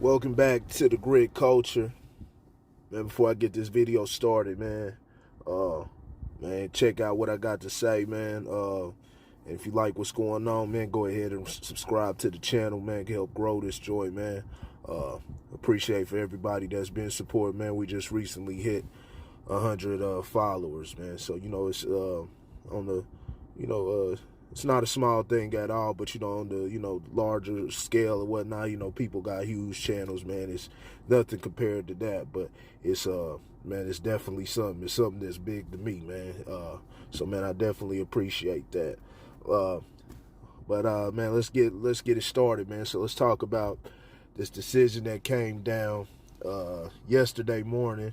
Welcome back to the grid culture. Man, before I get this video started, man, check out what I got to say, man. And if you like what's going on, man, go ahead and subscribe to the channel, man. Can help grow this joy, man. Appreciate for everybody that's been supporting, man. We just recently hit 100 followers, man. So it's on the it's not a small thing at all, but on the larger scale or whatnot, people got huge channels, man. It's nothing compared to that, but it's man, it's definitely something. It's something that's big to me, man. So man, I definitely appreciate that. But man, let's get it started, man. So let's talk about this decision that came down yesterday morning,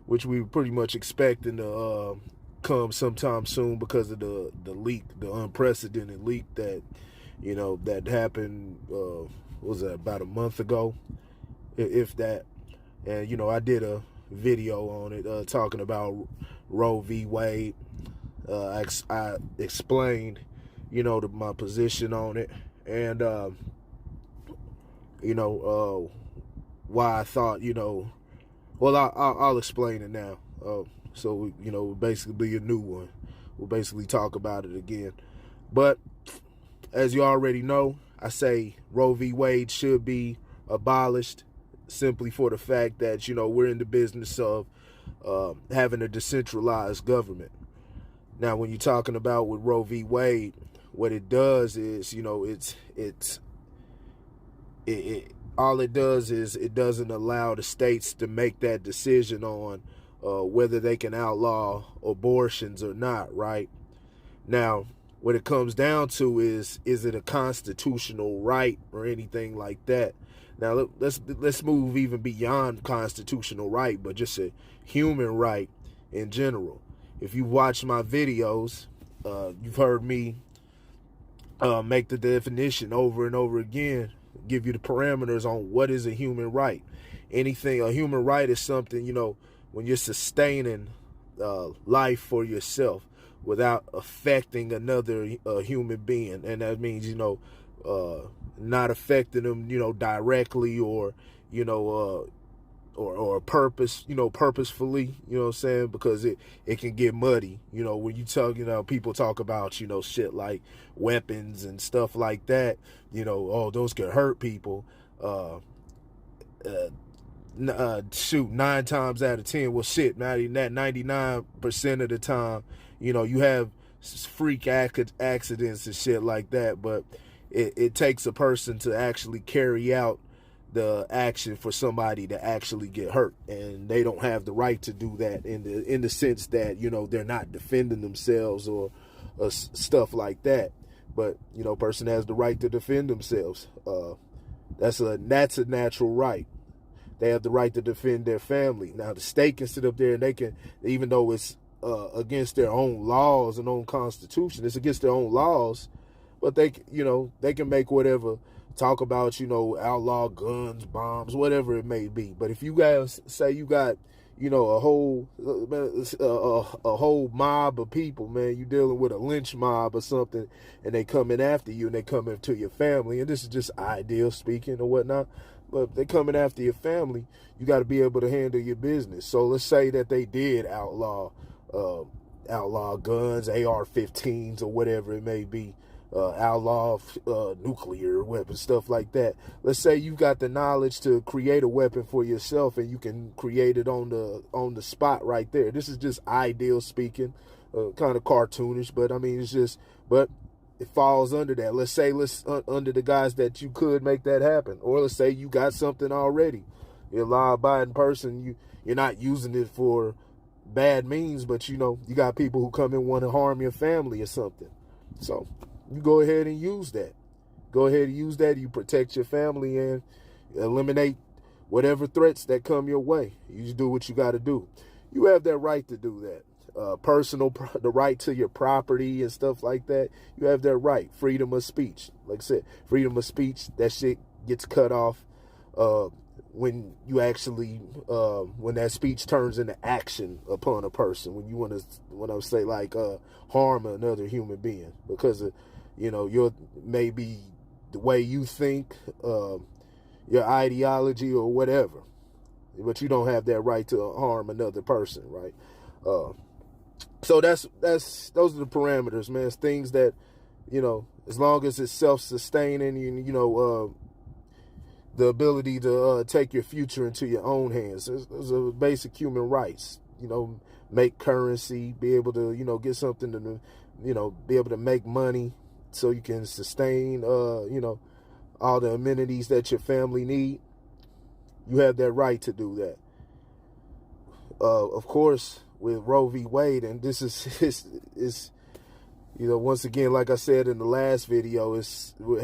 which we were pretty much expecting to come sometime soon because of the leak, the unprecedented leak that that happened. What was that, about a month ago, if that? And I did a video on it talking about Roe v. Wade. I explained my position on it, and why I thought well, I'll explain it now. So, basically be a new one. We'll basically talk about it again. But as you already know, I say Roe v. Wade should be abolished simply for the fact that, we're in the business of having a decentralized government. Now, when you're talking about with Roe v. Wade, what it does is, all it does is it doesn't allow the states to make that decision on whether they can outlaw abortions or not, right? Now, what it comes down to is it a constitutional right or anything like that? Now, let's move even beyond constitutional right, but just a human right in general. If you watch my videos, you've heard me make the definition over and over again, give you the parameters on what is a human right. A human right is something, when you're sustaining life for yourself without affecting another human being. And that means, not affecting them, directly or purposefully, you know what I'm saying? Because it can get muddy, when you talk, people talk about, shit like weapons and stuff like that, oh, those could hurt people. Shoot, 9 times out of 10, well, shit, not even that, 99% of the time, you have freak accidents and shit like that, but it takes a person to actually carry out the action for somebody to actually get hurt, and they don't have the right to do that in the sense that they're not defending themselves or stuff like that. But person has the right to defend themselves. That's a natural right. They have the right to defend their family. Now, the state can sit up there and they can, even though it's against their own laws and own constitution, it's against their own laws, but they can make whatever, talk about, outlaw guns, bombs, whatever it may be. But if you guys say you got, a whole mob of people, man, you dealing with a lynch mob or something, and they coming after you and they coming to your family, and this is just ideal speaking or whatnot, but if they coming after your family, you got to be able to handle your business. So let's say that they did outlaw guns, AR-15s or whatever it may be, outlaw nuclear weapons, stuff like that. Let's say you got the knowledge to create a weapon for yourself, and you can create it on the spot right there. This is just ideal speaking, kind of cartoonish, but I mean, but it falls under that. Let's say under the guys that you could make that happen, or let's say you got something already. You're a law-abiding person. You're not using it for bad means, but you got people who come and want to harm your family or something. So you go ahead and use that. Go ahead and use that. You protect your family and eliminate whatever threats that come your way. You just do what you got to do. You have that right to do that. The right to your property and stuff like that. You have that right. Freedom of speech. Like I said, freedom of speech, that shit gets cut off when you actually, when that speech turns into action upon a person, when you want to say like harm another human being because of, your maybe the way you think, your ideology or whatever. But you don't have that right to harm another person, right? So those are the parameters, man. It's things that, as long as it's self-sustaining, the ability to take your future into your own hands. Those are basic human rights. Make currency, be able to, get something to, be able to make money so you can sustain, all the amenities that your family need. You have that right to do that. Of course, with Roe v. Wade, and this is once again, like I said in the last video, you're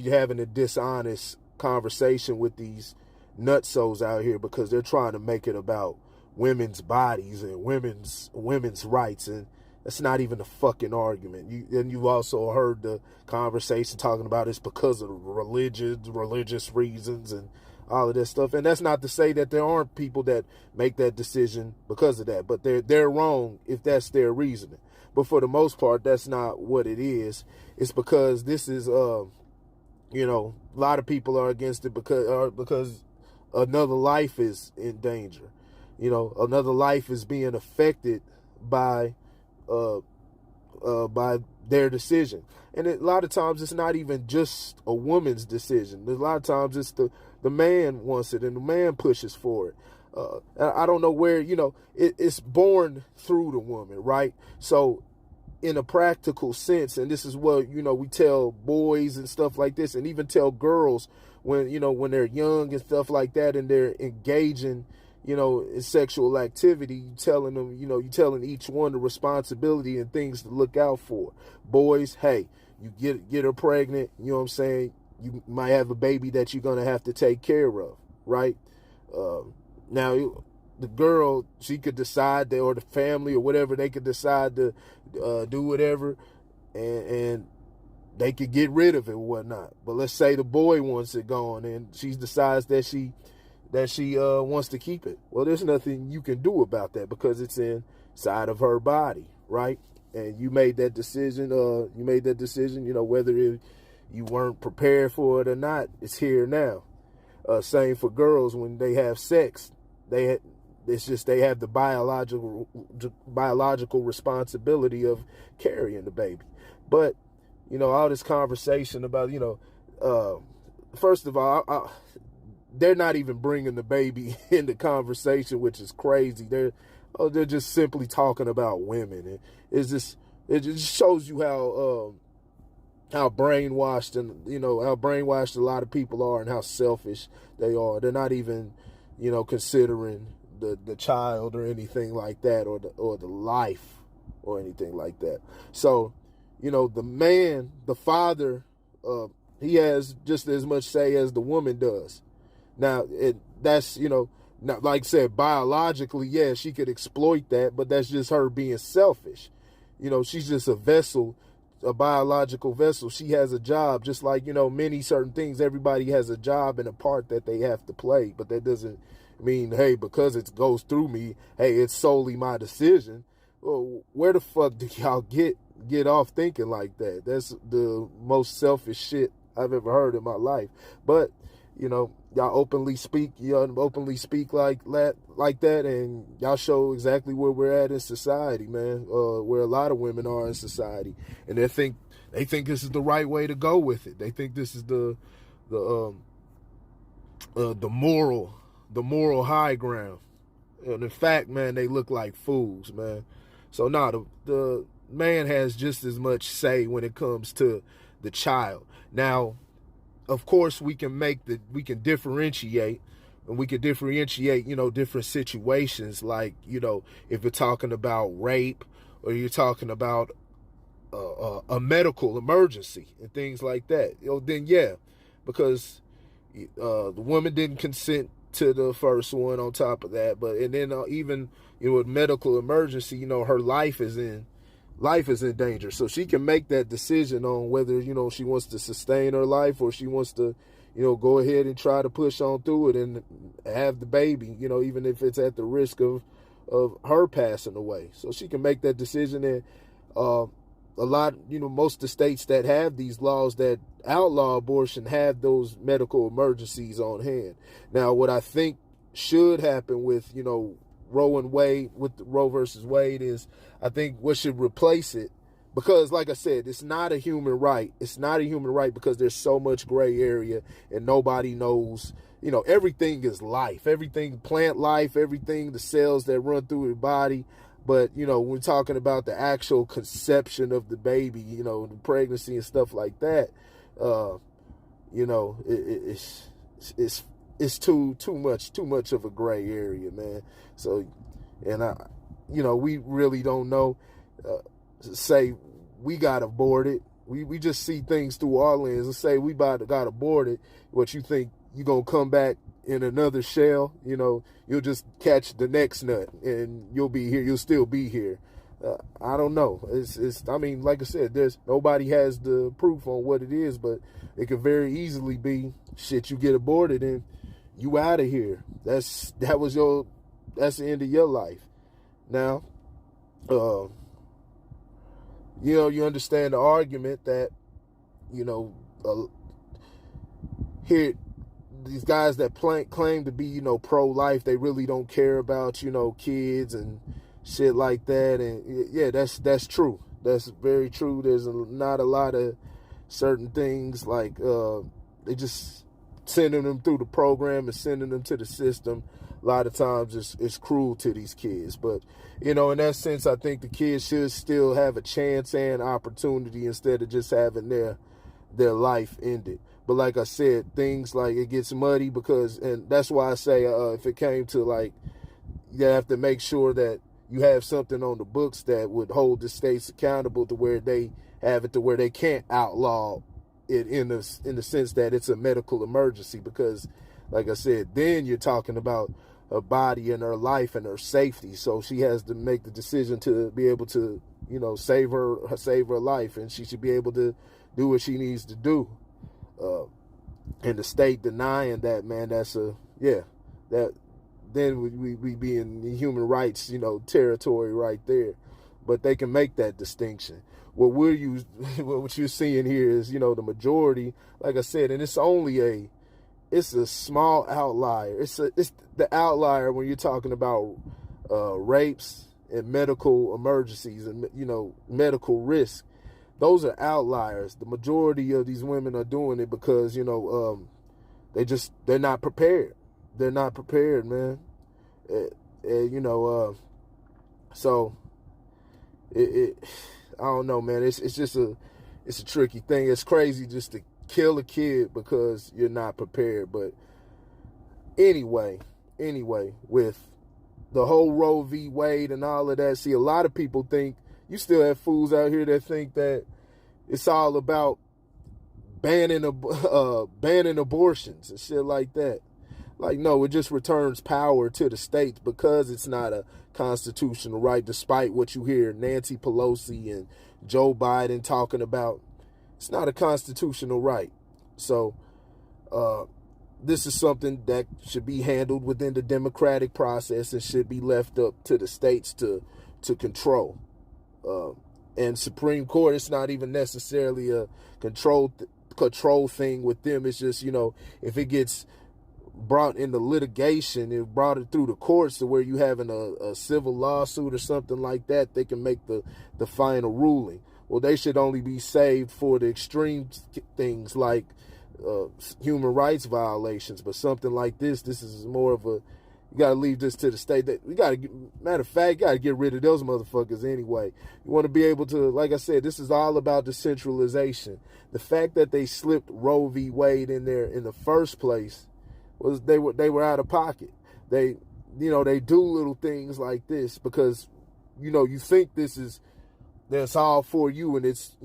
having a dishonest conversation with these nutsos out here because they're trying to make it about women's bodies and women's rights, and that's not even a fucking argument. You've also heard the conversation talking about it's because of religious reasons and all of this stuff. And that's not to say that there aren't people that make that decision because of that, but they're wrong if that's their reasoning. But for the most part, that's not what it is. It's because this is, a lot of people are against it because another life is in danger. Another life is being affected by their decision. And a lot of times it's not even just a woman's decision. A lot of times it's the man wants it and the man pushes for it. I don't know where, it's born through the woman, right? So in a practical sense, and this is what, we tell boys and stuff like this, and even tell girls when they're young and stuff like that, and they're engaging, in sexual activity, you telling them, you telling each one the responsibility and things to look out for. Boys, hey, you get her pregnant, you know what I'm saying? You might have a baby that you're going to have to take care of, right? Now, the girl, she could decide, or the family or whatever, they could decide to do whatever, and they could get rid of it or whatnot. But let's say the boy wants it gone, and she decides that she wants to keep it. Well, there's nothing you can do about that because it's inside of her body, right? And you made that decision. Whether you weren't prepared for it or not, it's here now. Same for girls when they have sex. They have the biological responsibility of carrying the baby. But all this conversation about first of all, they're not even bringing the baby into conversation, which is crazy. They're just simply talking about women. And it just shows you how brainwashed and how brainwashed a lot of people are and how selfish they are. They're not even considering the child or anything like that, or the life or anything like that. So the man, the father, he has just as much say as the woman does. Now, that's, not, like I said, biologically, yeah, she could exploit that, but that's just her being selfish. She's just a vessel, a biological vessel. She has a job, just like, many certain things. Everybody has a job and a part that they have to play, but that doesn't mean, hey, because it goes through me, hey, it's solely my decision. Well, where the fuck do y'all get off thinking like that? That's the most selfish shit I've ever heard in my life. But y'all openly speak like that, and y'all show exactly where we're at in society, man. Where a lot of women are in society, and they think this is the right way to go with it. They think this is the moral high ground. And in fact, man, they look like fools, man. So the man has just as much say when it comes to the child. Now, of course, we can differentiate, and we can differentiate, different situations. Like, if you're talking about rape, or you're talking about a medical emergency and things like that, then yeah, because the woman didn't consent to the first one on top of that. But, and then even, with medical emergency, her life is in danger. So she can make that decision on whether, she wants to sustain her life, or she wants to, go ahead and try to push on through it and have the baby, even if it's at the risk of her passing away. So she can make that decision. And a lot, most of the states that have these laws that outlaw abortion have those medical emergencies on hand. Now, what I think should happen with, Roe and Wade, with Roe versus Wade, is I think what should replace it, because like I said, it's not a human right. It's not a human right because there's so much gray area and nobody knows, everything is life, everything, plant life, everything, the cells that run through your body. But, when we're talking about the actual conception of the baby, the pregnancy and stuff like that, it's too much of a gray area, man. So, and we really don't know, say we got aborted. We just see things through our lens. Let's say we got aborted. What you think, you going to come back in another shell? You'll just catch the next nut and you'll be here. You'll still be here. I don't know. I mean, like I said, nobody has the proof on what it is, but it could very easily be shit. You get aborted and you out of here. That's the end of your life. Now, you understand the argument that, here, these guys that claim to be, pro-life, they really don't care about, kids and shit like that. And yeah, that's true. That's very true. There's not a lot of certain things like they just sending them through the program and sending them to the system. A lot of times it's cruel to these kids. But, in that sense, I think the kids should still have a chance and opportunity instead of just having their life ended. But like I said, things like it gets muddy and that's why I say if it came to like, you have to make sure that you have something on the books that would hold the states accountable to where they have it to where they can't outlaw it in the sense that it's a medical emergency. Because like I said, then you're talking about her body and her life and her safety. So she has to make the decision to be able to, save her life, and she should be able to do what she needs to do. And the state denying that, man, then we be in the human rights, territory right there. But they can make that distinction. What you're seeing here is, the majority, like I said, and it's a small outlier. It's the outlier when you're talking about rapes and medical emergencies and, medical risk. Those are outliers. The majority of these women are doing it because, they're not prepared. They're not prepared, man. So I don't know, man. It's just it's a tricky thing. It's crazy just to kill a kid because you're not prepared. But anyway, with the whole Roe v. Wade and all of that, see, a lot of people think, you still have fools out here that think that it's all about banning abortions and shit like that. Like, no, it just returns power to the states because it's not a constitutional right, despite what you hear Nancy Pelosi and Joe Biden talking about. It's not a constitutional right. So this is something that should be handled within the democratic process and should be left up to the states to control. And Supreme Court, it's not even necessarily a control thing with them. It's just, if it gets brought into litigation, it brought it through the courts to where you having a civil lawsuit or something like that, they can make the final ruling. Well, they should only be saved for the extreme things like human rights violations. But something like this is more of you got to leave this to the state. Matter of fact, you got to get rid of those motherfuckers anyway. You want to be able to, like I said, this is all about decentralization. The fact that they slipped Roe v. Wade in there in the first place was they were out of pocket. They do little things like this because, you think that's all for you, and it's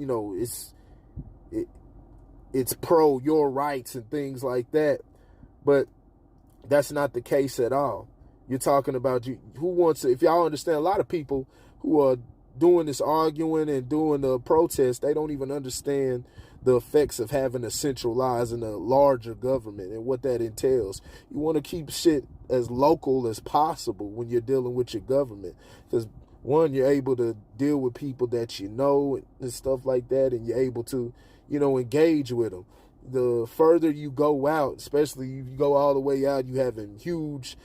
pro your rights and things like that. But that's not the case at all. You're talking about if y'all understand, a lot of people who are doing this arguing and doing the protest, they don't even understand the effects of having a centralized and a larger government and what that entails. You want to keep shit as local as possible when you're dealing with your government, because one, you're able to deal with people that you know and stuff like that, and you're able to, engage with them. The further you go out, especially if you go all the way out, you having huge,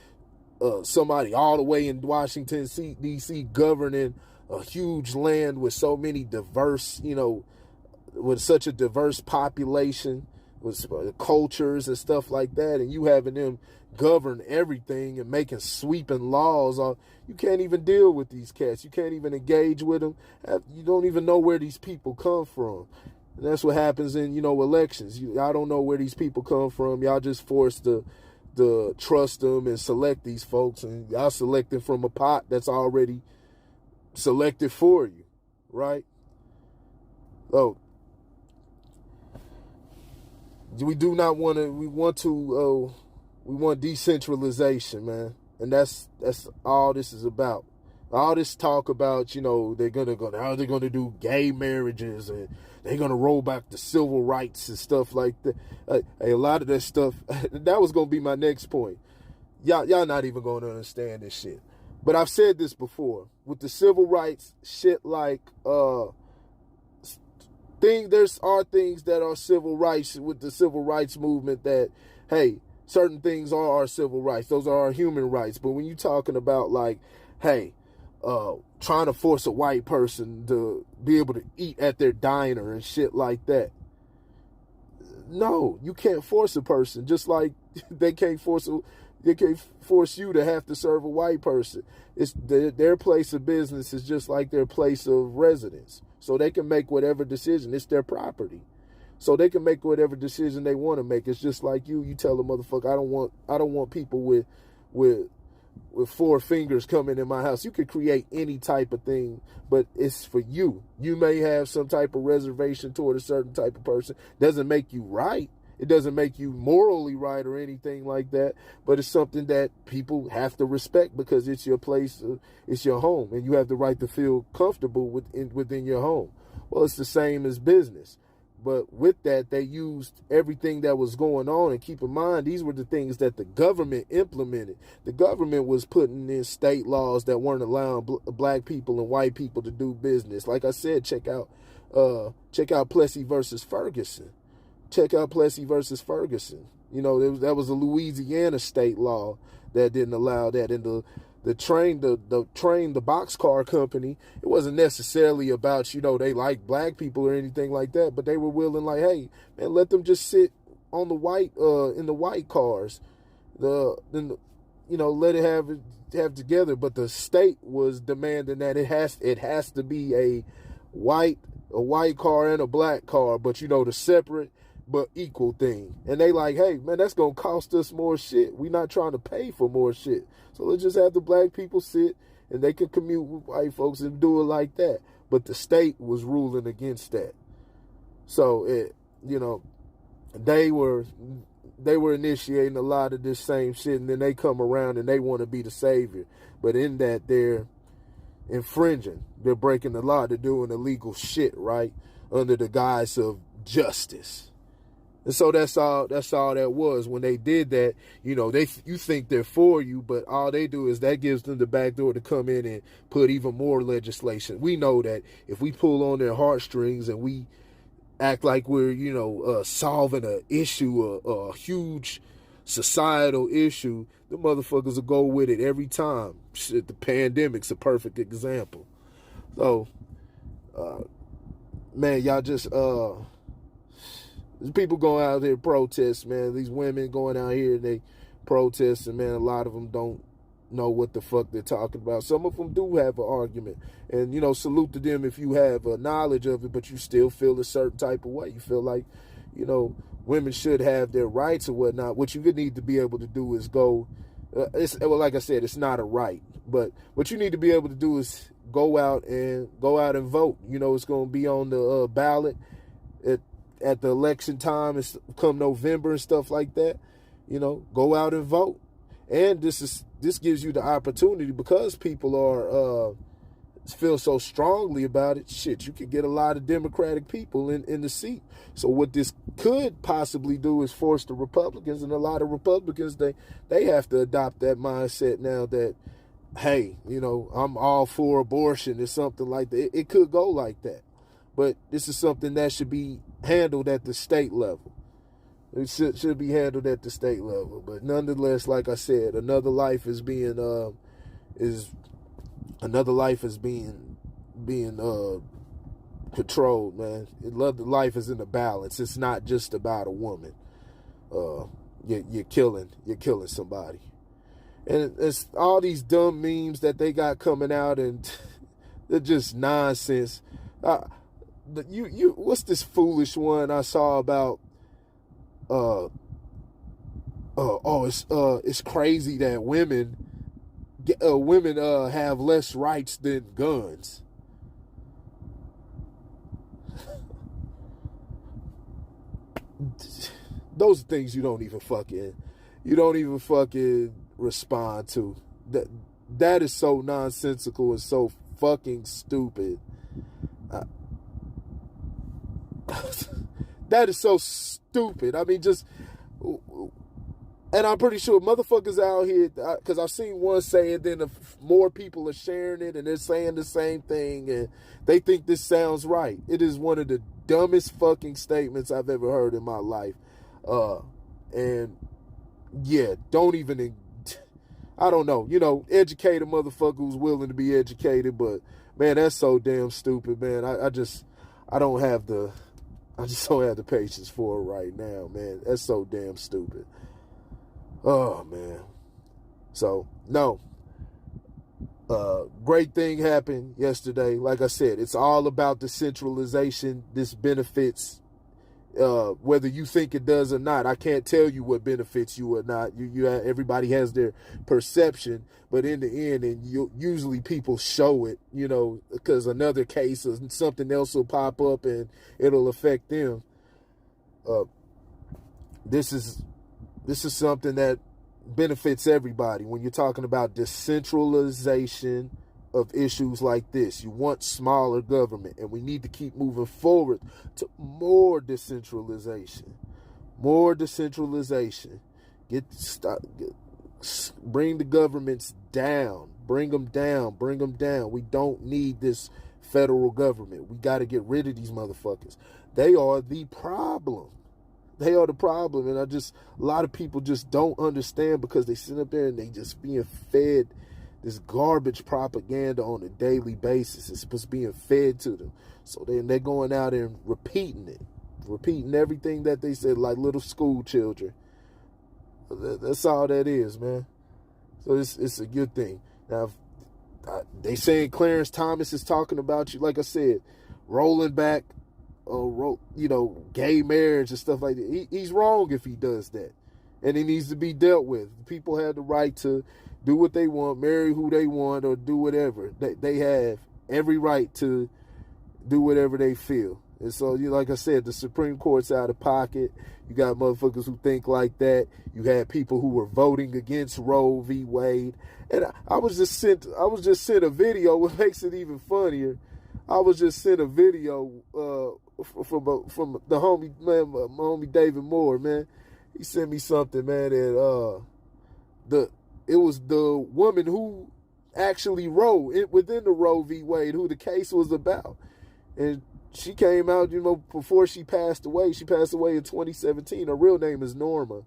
somebody all the way in Washington, D.C. governing a huge land with so many diverse, with such a diverse population, with cultures and stuff like that, and you having them govern everything and making sweeping laws. You can't even deal with these cats. You can't even engage with them. You don't even know where these people come from. And that's what happens in, elections. Y'all don't know where these people come from. Y'all just forced to trust them and select these folks, and y'all selecting from a pot that's already selected for you, right? So we want decentralization, man. And that's all this is about. All this talk about, how they're gonna do gay marriages, and they're gonna roll back the civil rights and stuff like that. A lot of that stuff, that was gonna be my next point. Y'all not even gonna understand this shit. But I've said this before. With the civil rights, shit like there's things that are civil rights with the civil rights movement that, hey, certain things are our civil rights. Those are our human rights. But when you're talking about like, hey, trying to force a white person to be able to eat at their diner and shit like that. No, you can't force a person, just like they can't force you to have to serve a white person. It's their place of business is just like their place of residence. So they can make whatever decision. It's their property. So they can make whatever decision they want to make. It's just like you tell a motherfucker, I don't want people with four fingers coming in my house. You could create any type of thing, but it's for you. You may have some type of reservation toward a certain type of person. Doesn't make you right. It doesn't make you morally right or anything like that, but it's something that people have to respect because it's your place, it's your home, and you have the right to feel comfortable within your home. Well, it's the same as business. But with that, they used everything that was going on. And keep in mind, these were the things that the government implemented. The government was putting in state laws that weren't allowing black people and white people to do business. Like I said, check out Plessy versus Ferguson. Check out Plessy versus Ferguson. That was a Louisiana state law that didn't allow that. And the train boxcar company, it wasn't necessarily about, they like black people or anything like that, but they were willing, like, hey, man, let them just sit on the white, in the white cars. Let it have together. But the state was demanding that it has to be a white car and a black car, but the separate but equal thing. And they like, hey, man, that's going to cost us more shit. We're not trying to pay for more shit. So let's just have the black people sit and they can commute with white folks and do it like that. But the state was ruling against that. So, they were initiating a lot of this same shit, and then they come around and they want to be the savior. But in that, they're infringing. They're breaking the law. They're doing illegal shit, right? Under the guise of justice. And so that's all that was. When they did that, you think they're for you, but all they do is that gives them the back door to come in and put even more legislation. We know that if we pull on their heartstrings and we act like we're, solving an issue, a huge societal issue, the motherfuckers will go with it every time. Shit, the pandemic's a perfect example. So, man, y'all just, there's people going out there protest, man. These women going out here, they protest, and, man, a lot of them don't know what the fuck they're talking about. Some of them do have an argument. And, salute to them if you have a knowledge of it, but you still feel a certain type of way. You feel like, women should have their rights or whatnot. What you need to be able to do is go, like I said, it's not a right. But what you need to be able to do is go out and vote. It's going to be on the ballot at the election time. It's come November and stuff like that. Go out and vote. And this gives you the opportunity, because people are feel so strongly about it. Shit, you could get a lot of Democratic people in the seat. So what this could possibly do is force the Republicans, and a lot of Republicans, they have to adopt that mindset now that hey, I'm all for abortion or something like that. It could go like that. But this is something that should be handled at the state level. It should be handled at the state level. But nonetheless, like I said, another life is being controlled, man. Life is in a balance. It's not just about a woman. You're killing somebody. And it's all these dumb memes that they got coming out, and they're just nonsense. What's this foolish one I saw about? It's crazy that women have less rights than guns. Those are things you don't even fucking respond to. That is so nonsensical and so fucking stupid. That is so stupid. I mean, and I'm pretty sure motherfuckers out here, because I've seen one say it, then more people are sharing it, and they're saying the same thing, and they think this sounds right. It is one of the dumbest fucking statements I've ever heard in my life. And yeah, don't even, I don't know, educate a motherfucker who's willing to be educated, but man, that's so damn stupid, man. I just don't have the patience for it right now, man. That's so damn stupid. Oh, man. So, no. Great thing happened yesterday. Like I said, it's all about decentralization. This benefits, whether you think it does or not. I can't tell you what benefits you or not. Everybody has their perception, but in the end, and usually people show it, because another case or something else will pop up and it'll affect them. This is something that benefits everybody when you're talking about decentralization of issues like this. You want smaller government, and we need to keep moving forward to more decentralization. More decentralization. Bring the governments down. Bring them down. Bring them down. We don't need this federal government. We got to get rid of these motherfuckers. They are the problem. They are the problem, and a lot of people just don't understand, because they sit up there and they just being fed this garbage propaganda on a daily basis. It's supposed to be fed to them. So then they're going out and repeating everything that they said, like little school children. That's all that is, man. So it's a good thing. Now, they saying Clarence Thomas is talking about, you, like I said, rolling back, gay marriage and stuff like that. He's wrong if he does that, and it needs to be dealt with. People have the right to do what they want, marry who they want, or do whatever. They have every right to do whatever they feel. And so, like I said, the Supreme Court's out of pocket. You got motherfuckers who think like that. You had people who were voting against Roe v. Wade. And I was just sent a video. What makes it even funnier, I was just sent a video from the homie, man, my homie David Moore, man. He sent me something, man, and it was the woman who actually wrote it within the Roe v. Wade, who the case was about. And she came out, before she passed away. She passed away in 2017. Her real name is Norma.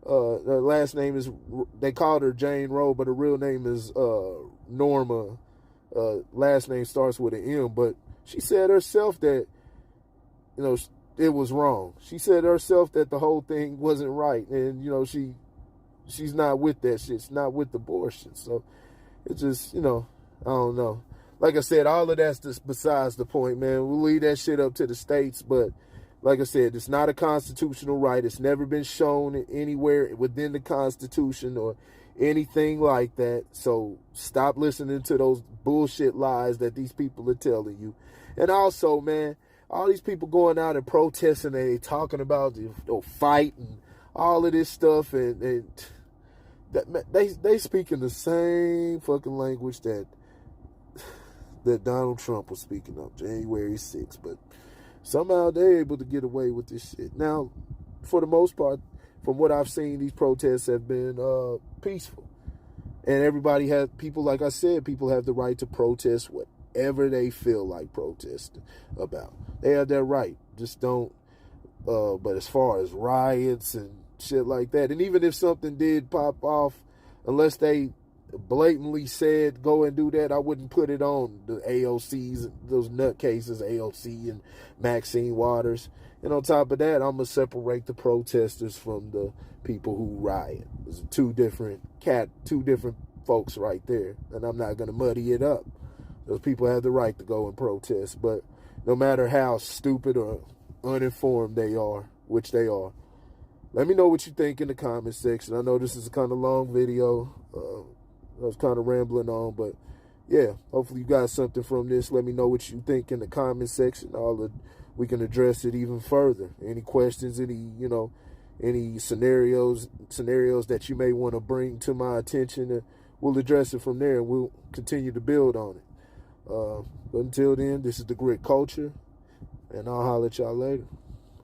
Her last name is, they called her Jane Roe, but her real name is Norma. Last name starts with an M, but she said herself that, it was wrong. She said herself that the whole thing wasn't right, and she's not with that shit. She's not with abortion. So it's just, I don't know. Like I said, all of that's just besides the point, man. We'll leave that shit up to the states, but like I said, it's not a constitutional right. It's never been shown anywhere within the Constitution or anything like that. So stop listening to those bullshit lies that these people are telling you. And also, man, all these people going out and protesting, and they talking about the fight and all of this stuff, and they speaking the same fucking language that Donald Trump was speaking of January 6th, but somehow they're able to get away with this shit. Now, for the most part, from what I've seen, these protests have been peaceful. And everybody has, people, like I said, people have the right to protest whatever they feel like protesting about. They have that right. Just don't, but as far as riots and shit like that, and even if something did pop off, unless they blatantly said go and do that, I wouldn't put it on the AOCs, those nutcases, AOC and Maxine Waters. And on top of that, I'm going to separate the protesters from the people who riot. There's two different folks right there, and I'm not going to muddy it up. Those people have the right to go and protest, but no matter how stupid or uninformed they are, which they are, let me know what you think in the comment section. I know this is a kind of long video. I was kind of rambling on, but yeah, hopefully you got something from this. Let me know what you think in the comment section. We can address it even further. Any questions, any scenarios that you may want to bring to my attention, we'll address it from there, and we'll continue to build on it. But until then, this is the Grit Culture, and I'll holler at y'all later.